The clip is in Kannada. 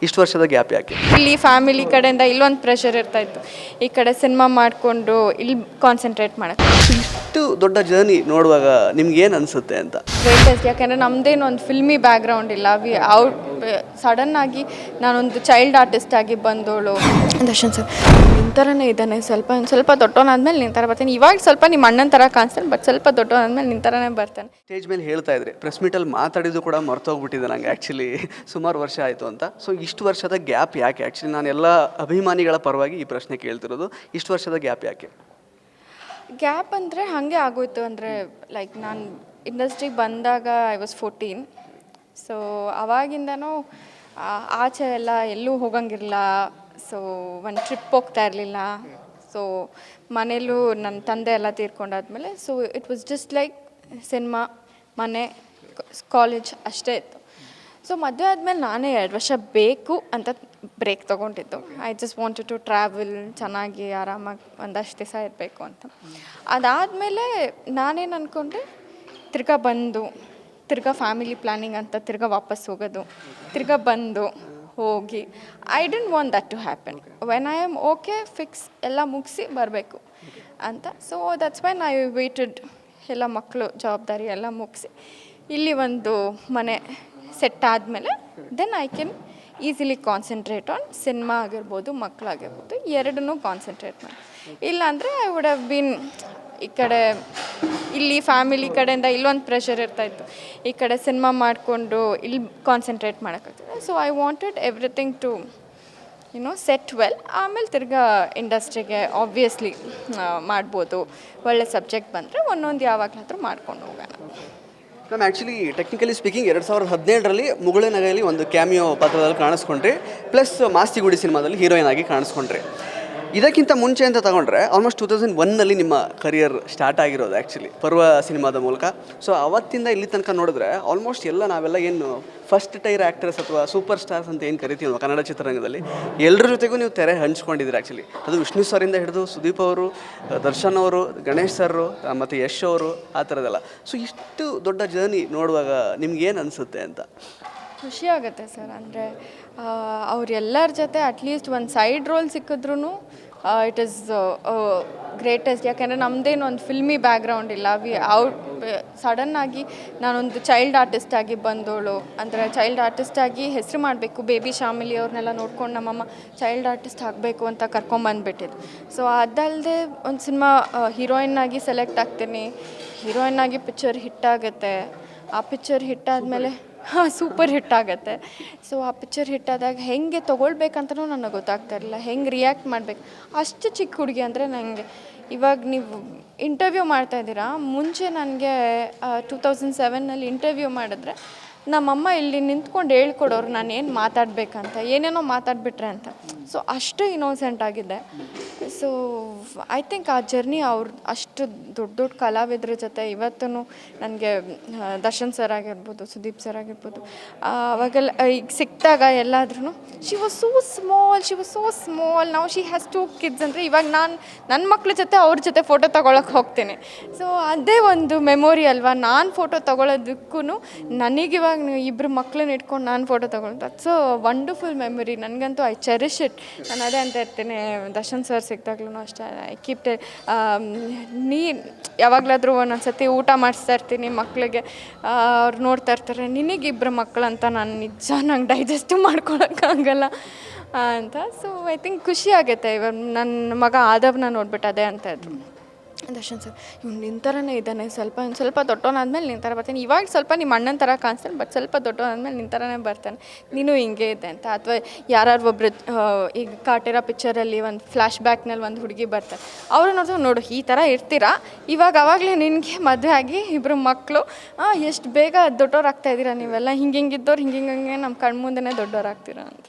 ಇಷ್ಟು ವರ್ಷದ ಗ್ಯಾಪ್ ಯಾಕೆ? ಇಲ್ಲಿ ಫ್ಯಾಮಿಲಿ ಕಡೆಯಿಂದ ಇಲ್ಲೊಂದು ಪ್ರೆಷರ್ ಇರ್ತಾ ಇತ್ತು, ಈ ಕಡೆ ಸಿನಿಮಾ ಮಾಡಿಕೊಂಡು ಇಲ್ಲಿ ಕಾನ್ಸಂಟ್ರೇಟ್ ಮಾಡೋಕ್ಕೆ. ಇಷ್ಟು ದೊಡ್ಡ ಜರ್ನಿ ನೋಡುವಾಗ ನಿಮ್ಗೆ ಏನು ಅನಿಸುತ್ತೆ ಅಂತ? ಗ್ರೇಟೆಸ್ಟ್, ಯಾಕೆಂದರೆ ನಮ್ಮದೇನು ಒಂದು ಫಿಲ್ಮಿ ಬ್ಯಾಕ್ಗ್ರೌಂಡ್ ಇಲ್ಲ. ಸಡನ್ನಾಗಿ ನಾನೊಂದು ಚೈಲ್ಡ್ ಆರ್ಟಿಸ್ಟ್ ಆಗಿ ಬಂದೋಳು. ದರ್ಶನ್ ಸರ್ ನಿನ್ನ ಥರನೇ ಇದ್ದಾನೆ, ಸ್ವಲ್ಪ ದೊಡ್ಡವನಾದ್ಮೇಲೆ ನಿನ್ನ ಥರ ಬರ್ತಾನೆ. ಇವಾಗ ಸ್ವಲ್ಪ ನಿಮ್ಮ ಅಣ್ಣನ ಥರ ಕಾಣಿಸ್ತಾನೆ, ಬಟ್ ಸ್ವಲ್ಪ ದೊಡ್ಡವನಾದ್ಮೇಲೆ ನಿನ್ನ ಥರನೇ ಬರ್ತಾನೆ. ಸ್ಟೇಜ್ ಮೇಲೆ ಹೇಳ್ತಾ ಇದ್ರಿ, ಪ್ರೆಸ್ ಮೀಟಲ್ಲಿ ಮಾತಾಡಿದ್ದು ಕೂಡ ಮರ್ತೋಗ್ಬಿಟ್ಟಿದೆ ನಂಗೆ ಆ್ಯಕ್ಚುಲಿ, ಸುಮಾರು ವರ್ಷ ಆಯಿತು ಅಂತ. ಸೊ ಇಷ್ಟು ವರ್ಷದ ಗ್ಯಾಪ್ ಯಾಕೆ? ಆ್ಯಕ್ಚುಲಿ ನಾನು ಎಲ್ಲ ಅಭಿಮಾನಿಗಳ ಪರವಾಗಿ ಈ ಪ್ರಶ್ನೆ ಕೇಳ್ತಿರೋದು, ಇಷ್ಟು ವರ್ಷದ ಗ್ಯಾಪ್ ಯಾಕೆ? ಗ್ಯಾಪ್ ಅಂದರೆ ಹಾಗೆ ಆಗೋಯ್ತು. ಅಂದರೆ ಲೈಕ್ ನಾನು ಇಂಡಸ್ಟ್ರಿಗೆ ಬಂದಾಗ ಐ ವಾಸ್ 14. ಸೊ ಅವಾಗಿಂದನೂ ಆಚೆ ಎಲ್ಲ ಎಲ್ಲೂ ಹೋಗಂಗಿರಲಿಲ್ಲ. ಸೊ ಒಂದು ಟ್ರಿಪ್ ಹೋಗ್ತಾ ಇರಲಿಲ್ಲ. ಸೊ ಮನೇಲೂ ನನ್ನ ತಂದೆ ಎಲ್ಲ ತೀರ್ಕೊಂಡಾದ್ಮೇಲೆ so it was just like cinema, ಮನೆ, ಕಾಲೇಜ್ ಅಷ್ಟೇ ಇತ್ತು. ಸೊ ಮದುವೆ ಆದಮೇಲೆ ನಾನೇ 2 ವರ್ಷ ಬೇಕು ಅಂತ ಬ್ರೇಕ್ ತೊಗೊಂಡಿದ್ದು. I just wanted to travel, ಚೆನ್ನಾಗಿ ಆರಾಮಾಗಿ ಒಂದಷ್ಟು ದಿವಸ ಇರಬೇಕು ಅಂತ. ಅದಾದಮೇಲೆ ನಾನೇನು ಅಂದ್ಕೊಂಡೆ, ತಿರ್ಗಾ ಫ್ಯಾಮಿಲಿ ಪ್ಲ್ಯಾನಿಂಗ್ ಅಂತ ವಾಪಸ್ ಹೋಗೋದು, ಬಂದು ಹೋಗಿ I didn't want that to happen. When I am okay fix ಎಲ್ಲ ಮುಗಿಸಿ ಬರಬೇಕು ಅಂತ. So that's why I waited. ಎಲ್ಲ ಮಕ್ಕಳು ಜವಾಬ್ದಾರಿ ಎಲ್ಲ ಮುಗಿಸಿ ಇಲ್ಲಿ ಒಂದು ಮನೆ ಸೆಟ್ ಆದಮೇಲೆ then I can easily concentrate on cinema ಆಗಿರ್ಬೋದು, ಮಕ್ಕಳಾಗಿರ್ಬೋದು, ಎರಡನ್ನೂ ಕಾನ್ಸಂಟ್ರೇಟ್ ಮಾಡಿ. ಇಲ್ಲಾಂದರೆ ಐ ವುಡ್ ಹ್ಯಾವ್ ಬೀನ್ ಈ ಕಡೆ ಇಲ್ಲಿ ಫ್ಯಾಮಿಲಿ ಕಡೆಯಿಂದ ಇಲ್ಲೊಂದು ಪ್ರೆಷರ್ ಇರ್ತಾಯಿತ್ತು, ಈ ಕಡೆ ಸಿನಿಮಾ ಮಾಡಿಕೊಂಡು ಇಲ್ಲಿ ಕಾನ್ಸಂಟ್ರೇಟ್ ಮಾಡೋಕ್ಕಾಗ್ತದೆ. So I wanted everything to set well. ಆಮೇಲೆ ತಿರ್ಗಾ ಇಂಡಸ್ಟ್ರಿಗೆ ಆಬ್ವಿಯಸ್ಲಿ ಮಾಡ್ಬೋದು. ಒಳ್ಳೆ ಸಬ್ಜೆಕ್ಟ್ ಬಂದರೆ ಒಂದೊಂದು ಯಾವಾಗಲಾದರೂ ಮಾಡ್ಕೊಂಡು ಹೋಗೋಣ. ಮ್ಯಾಮ್ ಆ್ಯಕ್ಚುಲಿ ಟೆಕ್ನಿಕಲಿ ಸ್ಪೀಕಿಂಗ್ 2017ರಲ್ಲಿ ಮುಗುಳೆ ನಗೆಯಲ್ಲಿ ಒಂದು ಕ್ಯಾಮಿಯೋ ಪಾತ್ರದಲ್ಲಿ ಕಾಣಿಸ್ಕೊಂಡ್ರಿ, ಪ್ಲಸ್ ಮಾಸ್ತಿಗುಡಿ ಸಿನಿಮಾದಲ್ಲಿ ಹೀರೋಯಿನ್ ಆಗಿ ಕಾಣಿಸ್ಕೊಂಡ್ರಿ. ಇದಕ್ಕಿಂತ ಮುಂಚೆ ಅಂತ ತಗೊಂಡ್ರೆ ಆಲ್ಮೋಸ್ಟ್ 2001ನಲ್ಲಿ ನಿಮ್ಮ ಕರಿಯರ್ ಸ್ಟಾರ್ಟ್ ಆಗಿರೋದು ಆ್ಯಕ್ಚುಲಿ ಪರ್ವ ಸಿನಿಮಾದ ಮೂಲಕ. ಸೊ ಅವತ್ತಿಂದ ಇಲ್ಲಿ ತನಕ ನೋಡಿದ್ರೆ ಆಲ್ಮೋಸ್ಟ್ ನಾವೆಲ್ಲ ಏನು ಫಸ್ಟ್ ಟೈರ್ ಆ್ಯಕ್ಟರ್ಸ್ ಅಥವಾ ಸೂಪರ್ ಸ್ಟಾರ್ಸ್ ಅಂತ ಏನು ಕರಿತೀವಿ ನಾವು ಕನ್ನಡ ಚಿತ್ರರಂಗದಲ್ಲಿ, ಎಲ್ಲರ ಜೊತೆಗೂ ನೀವು ತೆರೆ ಹಂಚ್ಕೊಂಡಿದ್ದೀರಿ ಆ್ಯಕ್ಚುಲಿ. ಅದು ವಿಷ್ಣು ಸರಿಂದ ಹಿಡಿದು ಸುದೀಪ್ ಅವರು, ದರ್ಶನ್ ಅವರು, ಗಣೇಶ್ ಸರ್ ಮತ್ತು ಯಶ್ ಅವರು, ಆ ಥರದ್ದೆಲ್ಲ. ಸೊ ಇಷ್ಟು ದೊಡ್ಡ ಜರ್ನಿ ನೋಡುವಾಗ ನಿಮ್ಗೇನು ಅನಿಸುತ್ತೆ ಅಂತ? ಖುಷಿ ಆಗುತ್ತೆ ಸರ್. ಅಂದರೆ ಅವರೆಲ್ಲರ ಜೊತೆ ಅಟ್ಲೀಸ್ಟ್ ಒಂದು ಸೈಡ್ ರೋಲ್ ಸಿಕ್ಕಿದ್ರೂ ಇಟ್ ಈಸ್ ಗ್ರೇಟೆಸ್ಟ್. ಯಾಕೆಂದರೆ ನಮ್ಮದೇನು ಒಂದು ಫಿಲ್ಮಿ ಬ್ಯಾಕ್ಗ್ರೌಂಡ್ ಇಲ್ಲ. ಸಡನ್ನಾಗಿ ನಾನೊಂದು ಚೈಲ್ಡ್ ಆರ್ಟಿಸ್ಟ್ ಆಗಿ ಬಂದೋಳು. ಅಂದರೆ ಚೈಲ್ಡ್ ಆರ್ಟಿಸ್ಟ್ ಆಗಿ ಹೆಸರು ಮಾಡಬೇಕು, ಬೇಬಿ ಶಾಮಿಲಿ ಅವ್ರನ್ನೆಲ್ಲ ನೋಡ್ಕೊಂಡು ನಮ್ಮಮ್ಮ ಚೈಲ್ಡ್ ಆರ್ಟಿಸ್ಟ್ ಆಗಬೇಕು ಅಂತ ಕರ್ಕೊಂಬಂದುಬಿಟ್ಟಿದ್ದು. ಸೊ ಅದಲ್ಲದೆ ಒಂದು ಸಿನಿಮಾ ಹೀರೋಯಿನ್ ಆಗಿ ಸೆಲೆಕ್ಟ್ ಆಗ್ತೀನಿ, ಹೀರೋಯಿನ್ ಆಗಿ ಪಿಕ್ಚರ್ ಹಿಟ್ಟಾಗುತ್ತೆ. ಆ ಪಿಕ್ಚರ್ ಹಿಟ್ಟಾದಮೇಲೆ ಸೂಪರ್ ಹಿಟ್ ಆಗುತ್ತೆ. ಸೊ ಆ ಪಿಕ್ಚರ್ ಹಿಟ್ಟಾದಾಗ ಹೆಂಗೆ ತೊಗೊಳ್ಬೇಕಂತನೂ ನನಗೆ ಗೊತ್ತಾಗ್ತಾ ಇರಲಿಲ್ಲ, ಹೆಂಗೆ ರಿಯಾಕ್ಟ್ ಮಾಡಬೇಕು. ಅಷ್ಟು ಚಿಕ್ಕ ಹುಡುಗಿ. ಅಂದರೆ ನನಗೆ ಇವಾಗ ನೀವು ಇಂಟರ್ವ್ಯೂ ಮಾಡ್ತಾಯಿದ್ದೀರಾ, ಮುಂಚೆ ನನಗೆ 2007ನಲ್ಲಿ ಇಂಟರ್ವ್ಯೂ ಮಾಡಿದ್ರೆ ನಮ್ಮಮ್ಮ ಇಲ್ಲಿ ನಿಂತ್ಕೊಂಡು ಹೇಳ್ಕೊಡೋರು ನಾನು ಏನು ಮಾತಾಡಬೇಕಂತ, ಏನೇನೋ ಮಾತಾಡಿಬಿಟ್ರೆ ಅಂತ. ಸೊ ಅಷ್ಟು ಇನ್ನೋಸೆಂಟ್ ಆಗಿದೆ. ಸೊ ಐ ಥಿಂಕ್ ಆ ಜರ್ನಿ ಅವ್ರು ಅಷ್ಟು ದೊಡ್ಡ ಕಲಾವಿದ್ರ ಜೊತೆ ಇವತ್ತೂ ನನಗೆ ದರ್ಶನ್ ಸರ್ ಆಗಿರ್ಬೋದು, ಸುದೀಪ್ ಸರ್ ಆಗಿರ್ಬೋದು, ಅವಾಗೆಲ್ಲ ಈಗ ಸಿಕ್ಕಿದಾಗ ಎಲ್ಲಾದ್ರೂ she was so small now she has 2 kids. ಅಂದರೆ ಇವಾಗ ನಾನು ನನ್ನ ಮಕ್ಳ ಜೊತೆ ಅವ್ರ ಜೊತೆ ಫೋಟೋ ತೊಗೊಳಕ್ಕೆ ಹೋಗ್ತೀನಿ. ಸೊ ಅದೇ ಒಂದು ಮೆಮೊರಿ ಅಲ್ವಾ. ನಾನು ಫೋಟೋ ತೊಗೊಳೋದಕ್ಕೂ ನನಗಿವಾಗ ಇಬ್ಬರು ಮಕ್ಳನ್ನ ಇಟ್ಕೊಂಡು ನಾನು ಫೋಟೋ ತೊಗೊಳ್ಳೋದು, ದಟ್ಸ್ ಅ ವಂಡರ್ಫುಲ್ ಮೆಮೊರಿ. ನನಗಂತೂ ಐ ಚೆರಿಷ್ ಇಟ್. ನಾನು ಅದೇ ಅಂತ ಇರ್ತೀನಿ, ದರ್ಶನ್ ಸರ್ ಸಿಕ್ಕಿದಾಗ್ಲೂ ಅಷ್ಟೇ ಐ ಕೀಪ್ ನೀ ಯಾವಾಗಲಾದರೂ ಒಂದೊಂದು ಸತಿ ಊಟ ಮಾಡಿಸ್ತಾ ಇರ್ತೀನಿ ಮಕ್ಕಳಿಗೆ, ಅವ್ರು ನೋಡ್ತಾ ಇರ್ತಾರೆ, ನಿನಗಿಬ್ಬರು ಮಕ್ಕಳಂತ ನಾನು ನಂಗೆ ಡೈಜೆಸ್ಟು ಮಾಡ್ಕೊಳಕ್ಕಾಗಲ್ಲ ಅಂತ. ಸೊ ಐ ಥಿಂಕ್ ಖುಷಿ ಆಗುತ್ತೆ. ಇವಾಗ ನನ್ನ ಮಗ ಆದವ್ನ ನೋಡ್ಬಿಟ್ಟು ಅದೇ ಅಂತ ಇದ್ರು, ದರ್ಶನ್ ಸರ್ ನಿನ್ನ ಥರನೇ ಇದ್ದಾನೆ, ಸ್ವಲ್ಪ ದೊಡ್ಡವನಾದ್ಮೇಲೆ ನಿನ್ನ ಥರ ಬರ್ತಾನೆ. ಇವಾಗ ಸ್ವಲ್ಪ ನಿಮ್ಮ ಅಣ್ಣನ ಥರ ಕಾಣಿಸ್ತಾನೆ, ಬಟ್ ಸ್ವಲ್ಪ ದೊಡ್ಡವನಾದ್ಮೇಲೆ ನಿನ್ನ ಥರನೇ ಬರ್ತಾನೆ, ನೀನು ಹಿಂಗೆ ಇದೆ ಅಂತ. ಅಥವಾ ಒಬ್ಬರು ಈಗ ಕಾಟೇರ ಪಿಕ್ಚರಲ್ಲಿ ಒಂದು ಫ್ಲ್ಯಾಶ್ ಬ್ಯಾಕ್ನಲ್ಲಿ ಒಂದು ಹುಡುಗಿ ಬರ್ತಾರೆ, ಅವರು ನೋಡು ಈ ಥರ ಇರ್ತೀರಾ, ಅವಾಗಲೇ ನಿನಗೆ ಮದುವೆ ಆಗಿ ಇಬ್ಬರು ಮಕ್ಕಳು, ಎಷ್ಟು ಬೇಗ ದೊಡ್ಡವ್ರು ಆಗ್ತಾಯಿದ್ದೀರಾ ನೀವೆಲ್ಲ, ಹಿಂಗಿದ್ದವ್ರು ಹಿಂಗೆ ನಮ್ಮ ಕಣ್ಮುಂದೆನೇ ದೊಡ್ಡವ್ರು ಆಗ್ತೀರಾ ಅಂತ.